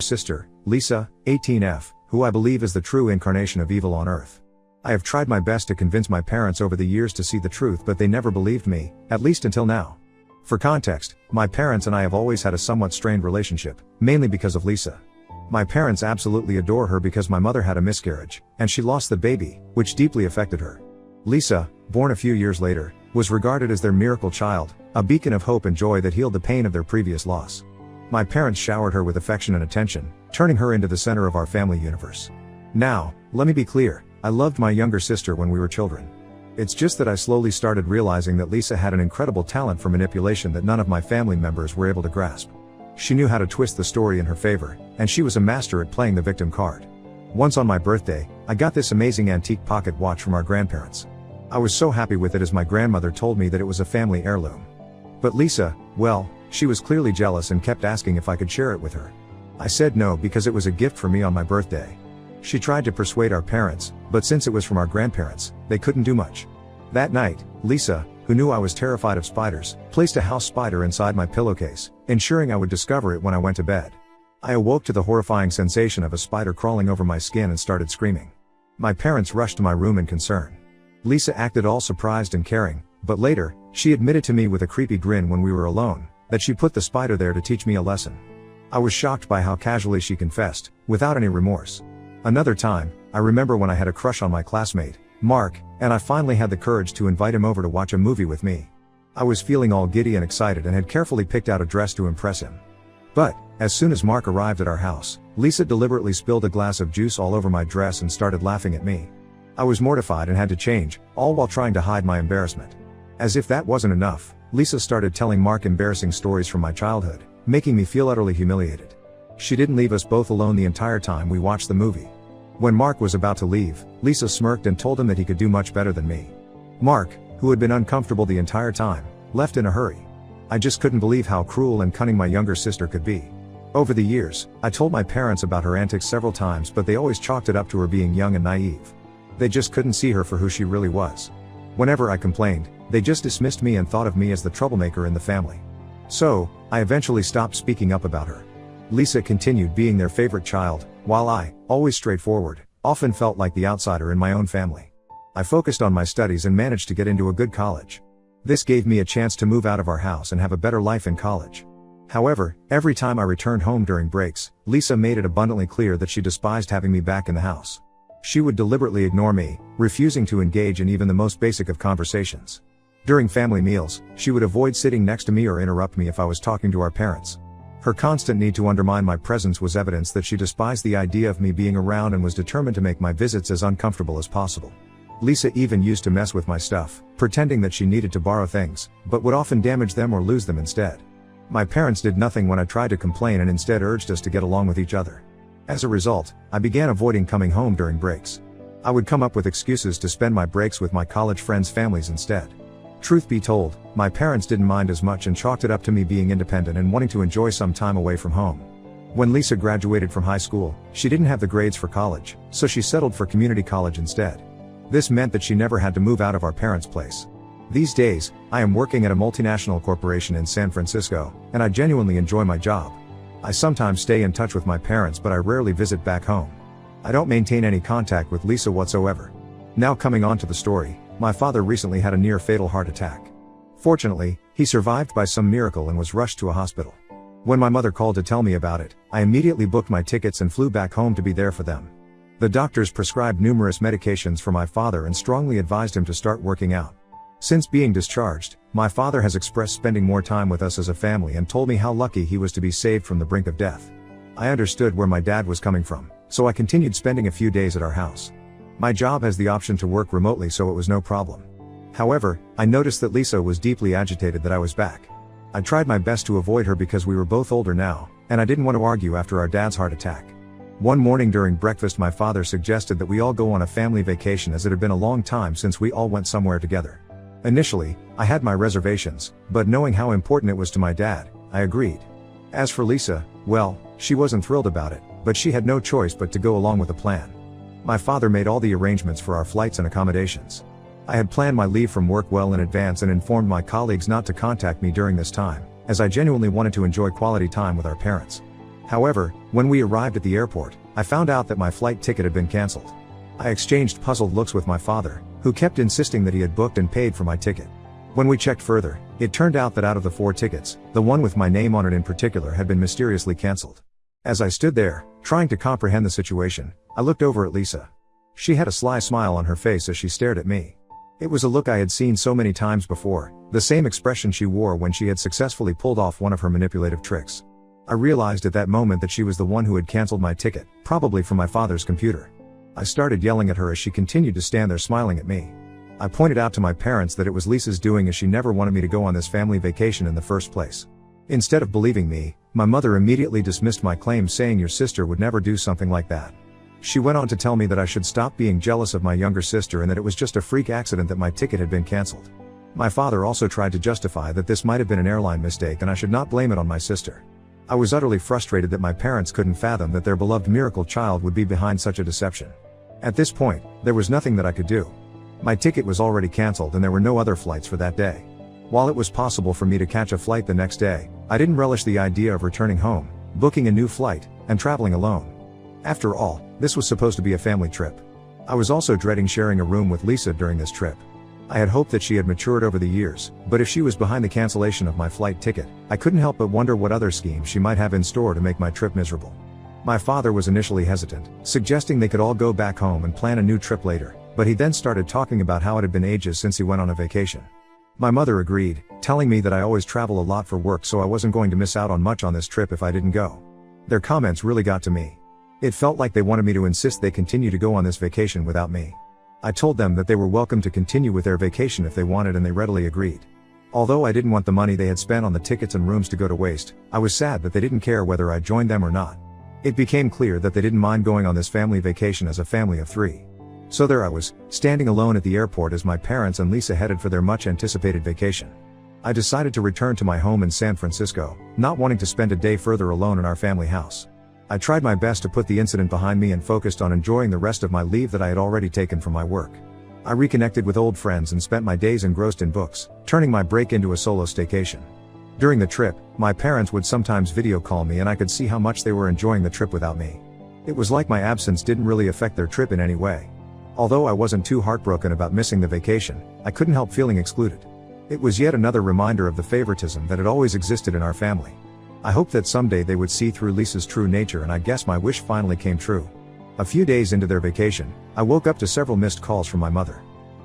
sister, Lisa, 18F, who I believe is the true incarnation of evil on earth. I have tried my best to convince my parents over the years to see the truth, but they never believed me, at least until now. For context, my parents and I have always had a somewhat strained relationship, mainly because of Lisa. My parents absolutely adore her because my mother had a miscarriage, and she lost the baby, which deeply affected her. Lisa, born a few years later, was regarded as their miracle child, a beacon of hope and joy that healed the pain of their previous loss. My parents showered her with affection and attention, turning her into the center of our family universe. Now, let me be clear, I loved my younger sister when we were children. It's just that I slowly started realizing that Lisa had an incredible talent for manipulation that none of my family members were able to grasp. She knew how to twist the story in her favor, and she was a master at playing the victim card. Once on my birthday, I got this amazing antique pocket watch from our grandparents. I was so happy with it as my grandmother told me that it was a family heirloom. But Lisa, well, she was clearly jealous and kept asking if I could share it with her. I said no because it was a gift for me on my birthday. She tried to persuade our parents, but since it was from our grandparents, they couldn't do much. That night, Lisa, who knew I was terrified of spiders, placed a house spider inside my pillowcase, ensuring I would discover it when I went to bed. I awoke to the horrifying sensation of a spider crawling over my skin and started screaming. My parents rushed to my room in concern. Lisa acted all surprised and caring, but later, she admitted to me with a creepy grin when we were alone, that she put the spider there to teach me a lesson. I was shocked by how casually she confessed, without any remorse. Another time, I remember when I had a crush on my classmate, Mark, and I finally had the courage to invite him over to watch a movie with me. I was feeling all giddy and excited and had carefully picked out a dress to impress him. But, as soon as Mark arrived at our house, Lisa deliberately spilled a glass of juice all over my dress and started laughing at me. I was mortified and had to change, all while trying to hide my embarrassment. As if that wasn't enough, Lisa started telling Mark embarrassing stories from my childhood, making me feel utterly humiliated. She didn't leave us both alone the entire time we watched the movie. When Mark was about to leave, Lisa smirked and told him that he could do much better than me. Mark, who had been uncomfortable the entire time, left in a hurry. I just couldn't believe how cruel and cunning my younger sister could be. Over the years, I told my parents about her antics several times, but they always chalked it up to her being young and naive. They just couldn't see her for who she really was. Whenever I complained, they just dismissed me and thought of me as the troublemaker in the family. So, I eventually stopped speaking up about her. Lisa continued being their favorite child, while I, always straightforward, often felt like the outsider in my own family. I focused on my studies and managed to get into a good college. This gave me a chance to move out of our house and have a better life in college. However, every time I returned home during breaks, Lisa made it abundantly clear that she despised having me back in the house. She would deliberately ignore me, refusing to engage in even the most basic of conversations. During family meals, she would avoid sitting next to me or interrupt me if I was talking to our parents. Her constant need to undermine my presence was evidence that she despised the idea of me being around and was determined to make my visits as uncomfortable as possible. Lisa even used to mess with my stuff, pretending that she needed to borrow things, but would often damage them or lose them instead. My parents did nothing when I tried to complain and instead urged us to get along with each other. As a result, I began avoiding coming home during breaks. I would come up with excuses to spend my breaks with my college friends' families instead. Truth be told, my parents didn't mind as much and chalked it up to me being independent and wanting to enjoy some time away from home. When Lisa graduated from high school, she didn't have the grades for college, so she settled for community college instead. This meant that she never had to move out of our parents' place. These days, I am working at a multinational corporation in San Francisco, and I genuinely enjoy my job. I sometimes stay in touch with my parents, but I rarely visit back home. I don't maintain any contact with Lisa whatsoever. Now coming on to the story, my father recently had a near-fatal heart attack. Fortunately, he survived by some miracle and was rushed to a hospital. When my mother called to tell me about it, I immediately booked my tickets and flew back home to be there for them. The doctors prescribed numerous medications for my father and strongly advised him to start working out. Since being discharged, my father has expressed spending more time with us as a family and told me how lucky he was to be saved from the brink of death. I understood where my dad was coming from, so I continued spending a few days at our house. My job has the option to work remotely, so it was no problem. However, I noticed that Lisa was deeply agitated that I was back. I tried my best to avoid her because we were both older now, and I didn't want to argue after our dad's heart attack. One morning during breakfast, my father suggested that we all go on a family vacation as it had been a long time since we all went somewhere together. Initially, I had my reservations, but knowing how important it was to my dad, I agreed. As for Lisa, well, she wasn't thrilled about it, but she had no choice but to go along with the plan. My father made all the arrangements for our flights and accommodations. I had planned my leave from work well in advance and informed my colleagues not to contact me during this time, as I genuinely wanted to enjoy quality time with our parents. However, when we arrived at the airport, I found out that my flight ticket had been cancelled. I exchanged puzzled looks with my father, who kept insisting that he had booked and paid for my ticket. When we checked further, it turned out that out of the 4 tickets, the one with my name on it in particular had been mysteriously cancelled. As I stood there, trying to comprehend the situation, I looked over at Lisa. She had a sly smile on her face as she stared at me. It was a look I had seen so many times before, the same expression she wore when she had successfully pulled off one of her manipulative tricks. I realized at that moment that she was the one who had cancelled my ticket, probably from my father's computer. I started yelling at her as she continued to stand there smiling at me. I pointed out to my parents that it was Lisa's doing as she never wanted me to go on this family vacation in the first place. Instead of believing me, my mother immediately dismissed my claims, saying your sister would never do something like that. She went on to tell me that I should stop being jealous of my younger sister and that it was just a freak accident that my ticket had been cancelled. My father also tried to justify that this might have been an airline mistake and I should not blame it on my sister. I was utterly frustrated that my parents couldn't fathom that their beloved miracle child would be behind such a deception. At this point, there was nothing that I could do. My ticket was already cancelled and there were no other flights for that day. While it was possible for me to catch a flight the next day, I didn't relish the idea of returning home, booking a new flight, and traveling alone. After all, this was supposed to be a family trip. I was also dreading sharing a room with Lisa during this trip. I had hoped that she had matured over the years, but if she was behind the cancellation of my flight ticket, I couldn't help but wonder what other schemes she might have in store to make my trip miserable. My father was initially hesitant, suggesting they could all go back home and plan a new trip later, but he then started talking about how it had been ages since he went on a vacation. My mother agreed, telling me that I always travel a lot for work, so I wasn't going to miss out on much on this trip if I didn't go. Their comments really got to me. It felt like they wanted me to insist they continue to go on this vacation without me. I told them that they were welcome to continue with their vacation if they wanted, and they readily agreed. Although I didn't want the money they had spent on the tickets and rooms to go to waste, I was sad that they didn't care whether I joined them or not. It became clear that they didn't mind going on this family vacation as a family of 3. So there I was, standing alone at the airport as my parents and Lisa headed for their much anticipated vacation. I decided to return to my home in San Francisco, not wanting to spend a day further alone in our family house. I tried my best to put the incident behind me and focused on enjoying the rest of my leave that I had already taken from my work. I reconnected with old friends and spent my days engrossed in books, turning my break into a solo staycation. During the trip, my parents would sometimes video call me and I could see how much they were enjoying the trip without me. It was like my absence didn't really affect their trip in any way. Although I wasn't too heartbroken about missing the vacation, I couldn't help feeling excluded. It was yet another reminder of the favoritism that had always existed in our family. I hoped that someday they would see through Lisa's true nature, and I guess my wish finally came true. A few days into their vacation, I woke up to several missed calls from my mother.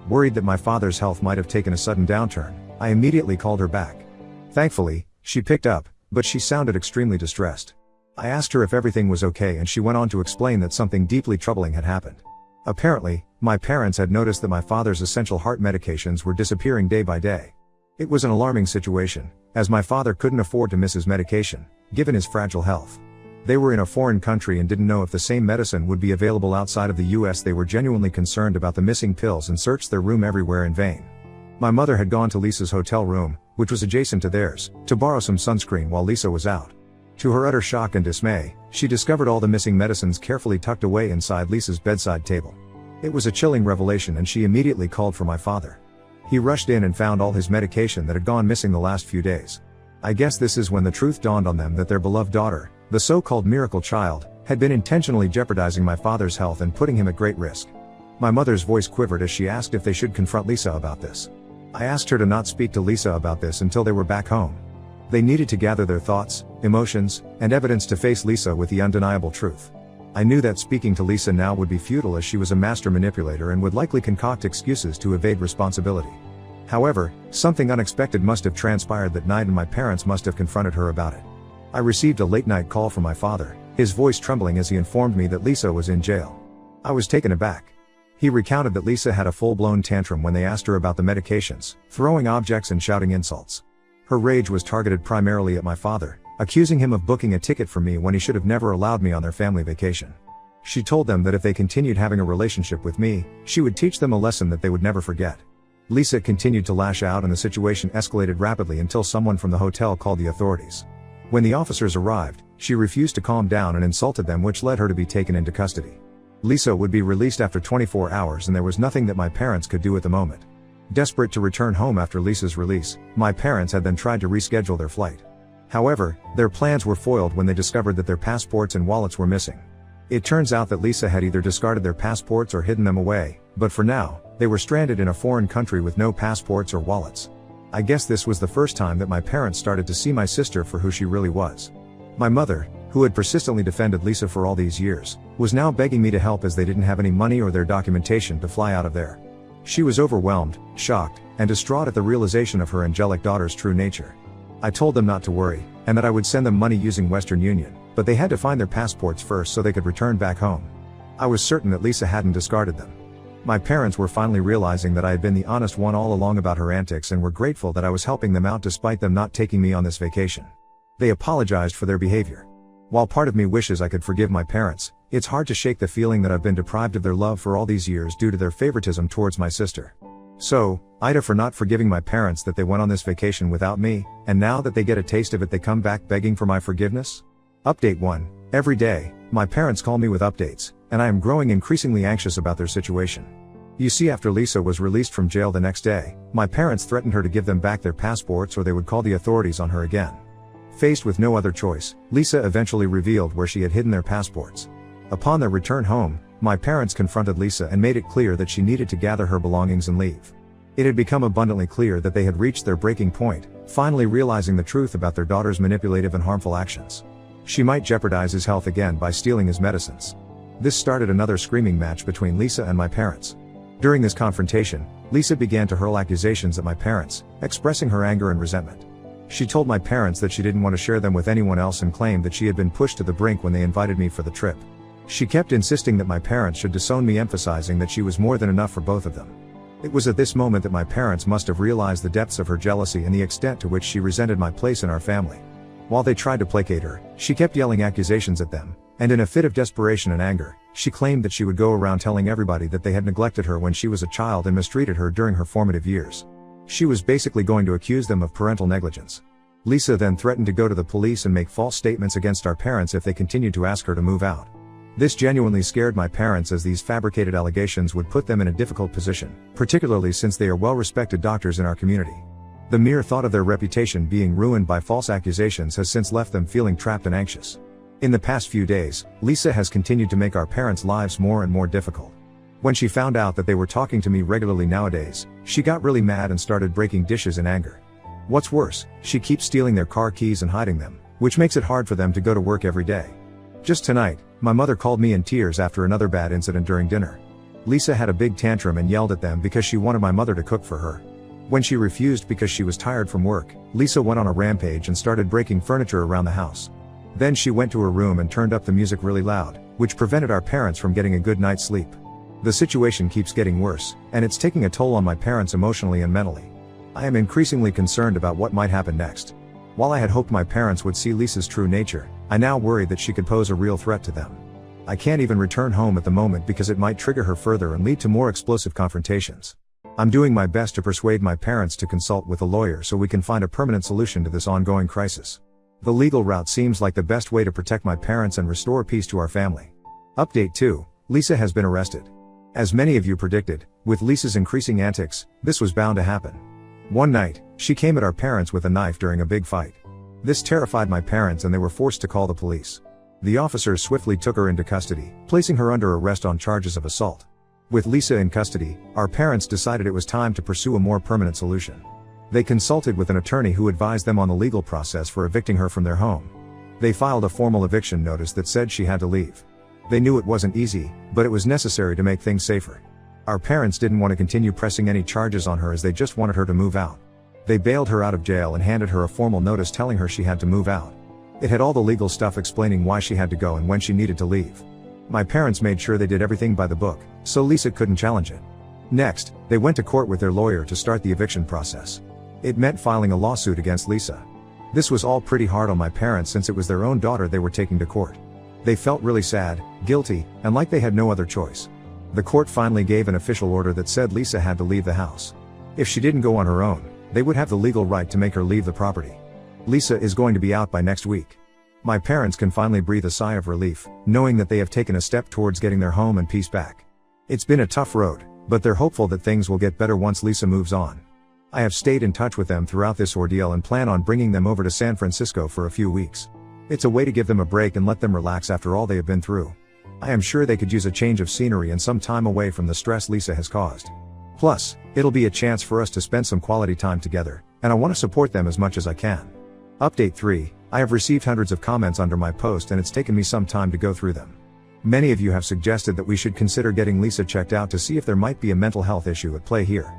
Worried that my father's health might have taken a sudden downturn, I immediately called her back. Thankfully, she picked up, but she sounded extremely distressed. I asked her if everything was okay and she went on to explain that something deeply troubling had happened. Apparently, my parents had noticed that my father's essential heart medications were disappearing day by day. It was an alarming situation, as my father couldn't afford to miss his medication, given his fragile health. They were in a foreign country and didn't know if the same medicine would be available outside of the US. They were genuinely concerned about the missing pills and searched their room everywhere in vain. My mother had gone to Lisa's hotel room, which was adjacent to theirs, to borrow some sunscreen while Lisa was out. To her utter shock and dismay, she discovered all the missing medicines carefully tucked away inside Lisa's bedside table. It was a chilling revelation and she immediately called for my father. He rushed in and found all his medication that had gone missing the last few days. I guess this is when the truth dawned on them that their beloved daughter, the so-called miracle child, had been intentionally jeopardizing my father's health and putting him at great risk. My mother's voice quivered as she asked if they should confront Lisa about this. I asked her to not speak to Lisa about this until they were back home. They needed to gather their thoughts, emotions, and evidence to face Lisa with the undeniable truth. I knew that speaking to Lisa now would be futile, as she was a master manipulator and would likely concoct excuses to evade responsibility. However, something unexpected must have transpired that night and my parents must have confronted her about it. I received a late-night call from my father, his voice trembling as he informed me that Lisa was in jail. I was taken aback. He recounted that Lisa had a full-blown tantrum when they asked her about the medications, throwing objects and shouting insults. Her rage was targeted primarily at my father, accusing him of booking a ticket for me when he should have never allowed me on their family vacation. She told them that if they continued having a relationship with me, she would teach them a lesson that they would never forget. Lisa continued to lash out and the situation escalated rapidly until someone from the hotel called the authorities. When the officers arrived, she refused to calm down and insulted them, which led her to be taken into custody. Lisa would be released after 24 hours and there was nothing that my parents could do at the moment. Desperate to return home after Lisa's release, my parents had then tried to reschedule their flight. However, their plans were foiled when they discovered that their passports and wallets were missing. It turns out that Lisa had either discarded their passports or hidden them away, but for now, they were stranded in a foreign country with no passports or wallets. I guess this was the first time that my parents started to see my sister for who she really was. My mother, who had persistently defended Lisa for all these years, was now begging me to help as they didn't have any money or their documentation to fly out of there. She was overwhelmed, shocked, and distraught at the realization of her angelic daughter's true nature. I told them not to worry, and that I would send them money using Western Union, but they had to find their passports first so they could return back home. I was certain that Lisa hadn't discarded them. My parents were finally realizing that I had been the honest one all along about her antics and were grateful that I was helping them out despite them not taking me on this vacation. They apologized for their behavior. While part of me wishes I could forgive my parents, it's hard to shake the feeling that I've been deprived of their love for all these years due to their favoritism towards my sister. So, Ida for not forgiving my parents that they went on this vacation without me, and now that they get a taste of it they come back begging for my forgiveness? Update 1. Every day, my parents call me with updates, and I am growing increasingly anxious about their situation. You see, after Lisa was released from jail the next day, my parents threatened her to give them back their passports or they would call the authorities on her again. Faced with no other choice, Lisa eventually revealed where she had hidden their passports. Upon their return home, my parents confronted Lisa and made it clear that she needed to gather her belongings and leave. It had become abundantly clear that they had reached their breaking point, finally realizing the truth about their daughter's manipulative and harmful actions. She might jeopardize his health again by stealing his medicines. This started another screaming match between Lisa and my parents. During this confrontation, Lisa began to hurl accusations at my parents, expressing her anger and resentment. She told my parents that she didn't want to share them with anyone else and claimed that she had been pushed to the brink when they invited me for the trip. She kept insisting that my parents should disown me, emphasizing that she was more than enough for both of them. It was at this moment that my parents must have realized the depths of her jealousy and the extent to which she resented my place in our family. While they tried to placate her, she kept yelling accusations at them, and in a fit of desperation and anger, she claimed that she would go around telling everybody that they had neglected her when she was a child and mistreated her during her formative years. She was basically going to accuse them of parental negligence. Lisa then threatened to go to the police and make false statements against our parents if they continued to ask her to move out. This genuinely scared my parents, as these fabricated allegations would put them in a difficult position, particularly since they are well-respected doctors in our community. The mere thought of their reputation being ruined by false accusations has since left them feeling trapped and anxious. In the past few days, Lisa has continued to make our parents' lives more and more difficult. When she found out that they were talking to me regularly nowadays, she got really mad and started breaking dishes in anger. What's worse, she keeps stealing their car keys and hiding them, which makes it hard for them to go to work every day. Just tonight, my mother called me in tears after another bad incident during dinner. Lisa had a big tantrum and yelled at them because she wanted my mother to cook for her. When she refused because she was tired from work, Lisa went on a rampage and started breaking furniture around the house. Then she went to her room and turned up the music really loud, which prevented our parents from getting a good night's sleep. The situation keeps getting worse, and it's taking a toll on my parents emotionally and mentally. I am increasingly concerned about what might happen next. While I had hoped my parents would see Lisa's true nature, I now worry that she could pose a real threat to them. I can't even return home at the moment because it might trigger her further and lead to more explosive confrontations. I'm doing my best to persuade my parents to consult with a lawyer so we can find a permanent solution to this ongoing crisis. The legal route seems like the best way to protect my parents and restore peace to our family. Update 2. Lisa has been arrested. As many of you predicted, with Lisa's increasing antics, this was bound to happen. One night, she came at our parents with a knife during a big fight. This terrified my parents and they were forced to call the police. The officers swiftly took her into custody, placing her under arrest on charges of assault. With Lisa in custody, our parents decided it was time to pursue a more permanent solution. They consulted with an attorney who advised them on the legal process for evicting her from their home. They filed a formal eviction notice that said she had to leave. They knew it wasn't easy, but it was necessary to make things safer. Our parents didn't want to continue pressing any charges on her as they just wanted her to move out. They bailed her out of jail and handed her a formal notice telling her she had to move out. It had all the legal stuff explaining why she had to go and when she needed to leave. My parents made sure they did everything by the book, so Lisa couldn't challenge it. Next, they went to court with their lawyer to start the eviction process. It meant filing a lawsuit against Lisa. This was all pretty hard on my parents since it was their own daughter they were taking to court. They felt really sad, guilty, and like they had no other choice. The court finally gave an official order that said Lisa had to leave the house. If she didn't go on her own, they would have the legal right to make her leave the property. Lisa is going to be out by next week. My parents can finally breathe a sigh of relief, knowing that they have taken a step towards getting their home and peace back. It's been a tough road, but they're hopeful that things will get better once Lisa moves on. I have stayed in touch with them throughout this ordeal and plan on bringing them over to San Francisco for a few weeks. It's a way to give them a break and let them relax after all they have been through. I am sure they could use a change of scenery and some time away from the stress Lisa has caused. Plus, it'll be a chance for us to spend some quality time together, and I want to support them as much as I can. Update 3, I have received hundreds of comments under my post and it's taken me some time to go through them. Many of you have suggested that we should consider getting Lisa checked out to see if there might be a mental health issue at play here.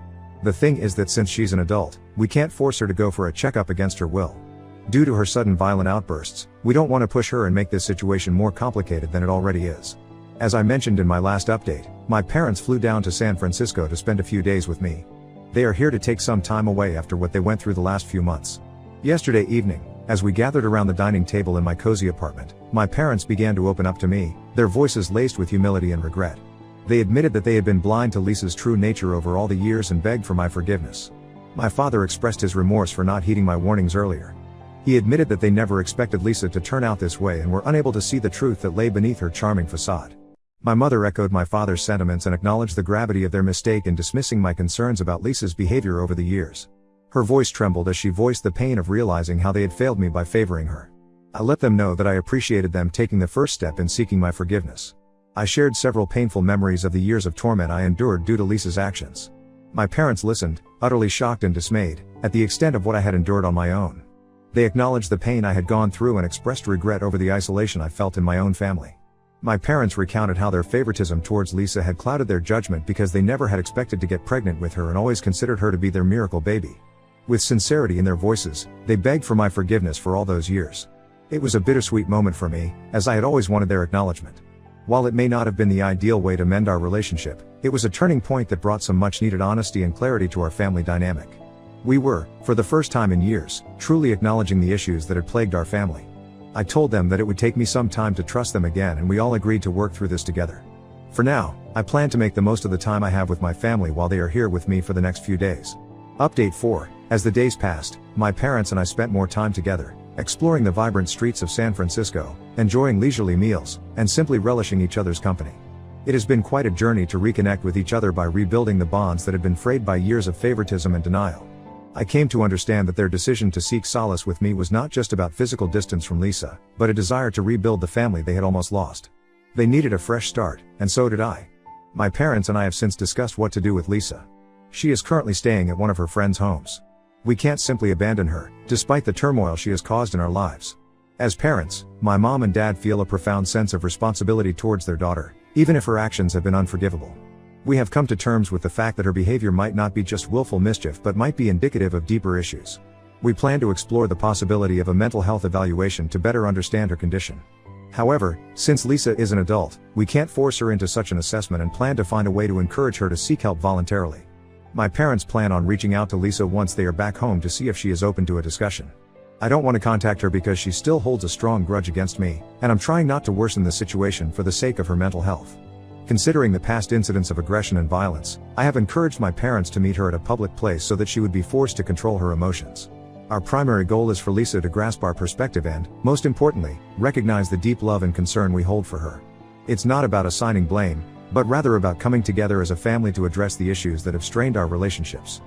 The thing is that since she's an adult, we can't force her to go for a checkup against her will. Due to her sudden violent outbursts, we don't want to push her and make this situation more complicated than it already is. As I mentioned in my last update, my parents flew down to San Francisco to spend a few days with me. They are here to take some time away after what they went through the last few months. Yesterday evening, as we gathered around the dining table in my cozy apartment, my parents began to open up to me, their voices laced with humility and regret. They admitted that they had been blind to Lisa's true nature over all the years and begged for my forgiveness. My father expressed his remorse for not heeding my warnings earlier. He admitted that they never expected Lisa to turn out this way and were unable to see the truth that lay beneath her charming facade. My mother echoed my father's sentiments and acknowledged the gravity of their mistake in dismissing my concerns about Lisa's behavior over the years. Her voice trembled as she voiced the pain of realizing how they had failed me by favoring her. I let them know that I appreciated them taking the first step in seeking my forgiveness. I shared several painful memories of the years of torment I endured due to Lisa's actions. My parents listened, utterly shocked and dismayed, at the extent of what I had endured on my own. They acknowledged the pain I had gone through and expressed regret over the isolation I felt in my own family. My parents recounted how their favoritism towards Lisa had clouded their judgment because they never had expected to get pregnant with her and always considered her to be their miracle baby. With sincerity in their voices, they begged for my forgiveness for all those years. It was a bittersweet moment for me, as I had always wanted their acknowledgement. While it may not have been the ideal way to mend our relationship, it was a turning point that brought some much-needed honesty and clarity to our family dynamic. We were, for the first time in years, truly acknowledging the issues that had plagued our family. I told them that it would take me some time to trust them again and we all agreed to work through this together. For now, I plan to make the most of the time I have with my family while they are here with me for the next few days. Update 4, as the days passed, my parents and I spent more time together, exploring the vibrant streets of San Francisco, enjoying leisurely meals, and simply relishing each other's company. It has been quite a journey to reconnect with each other by rebuilding the bonds that had been frayed by years of favoritism and denial. I came to understand that their decision to seek solace with me was not just about physical distance from Lisa, but a desire to rebuild the family they had almost lost. They needed a fresh start, and so did I. My parents and I have since discussed what to do with Lisa. She is currently staying at one of her friends' homes. We can't simply abandon her, despite the turmoil she has caused in our lives. As parents, my mom and dad feel a profound sense of responsibility towards their daughter, even if her actions have been unforgivable. We have come to terms with the fact that her behavior might not be just willful mischief but might be indicative of deeper issues. We plan to explore the possibility of a mental health evaluation to better understand her condition. However, since Lisa is an adult, we can't force her into such an assessment and plan to find a way to encourage her to seek help voluntarily. My parents plan on reaching out to Lisa once they are back home to see if she is open to a discussion. I don't want to contact her because she still holds a strong grudge against me, and I'm trying not to worsen the situation for the sake of her mental health. Considering the past incidents of aggression and violence, I have encouraged my parents to meet her at a public place so that she would be forced to control her emotions. Our primary goal is for Lisa to grasp our perspective and, most importantly, recognize the deep love and concern we hold for her. It's not about assigning blame, but rather about coming together as a family to address the issues that have strained our relationships.